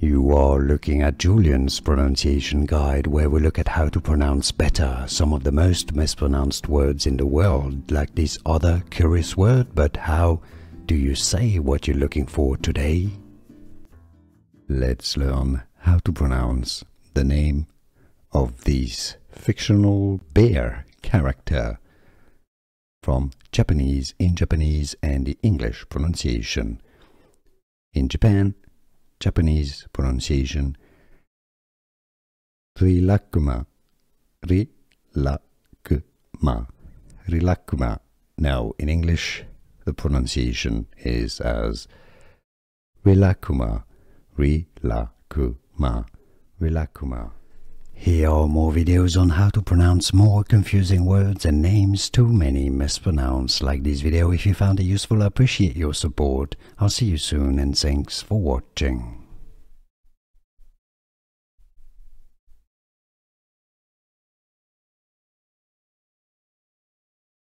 You are looking at Julian's pronunciation guide, where we look at how to pronounce better some of the most mispronounced words in the world, like this other curious word. But how do you say what you're looking for today? Let's learn how to pronounce the name of this fictional bear character from Japanese in Japanese and the English pronunciation. In Japan, Japanese pronunciation Rilakkuma, Rilakkuma, Rilakkuma. Now in English the pronunciation is as Rilakkuma, Rilakkuma, Rilakkuma. Here are more videos on how to pronounce more confusing words and names too many mispronounced. Like this video if you found it useful. I appreciate your support. I'll see you soon and thanks for watching.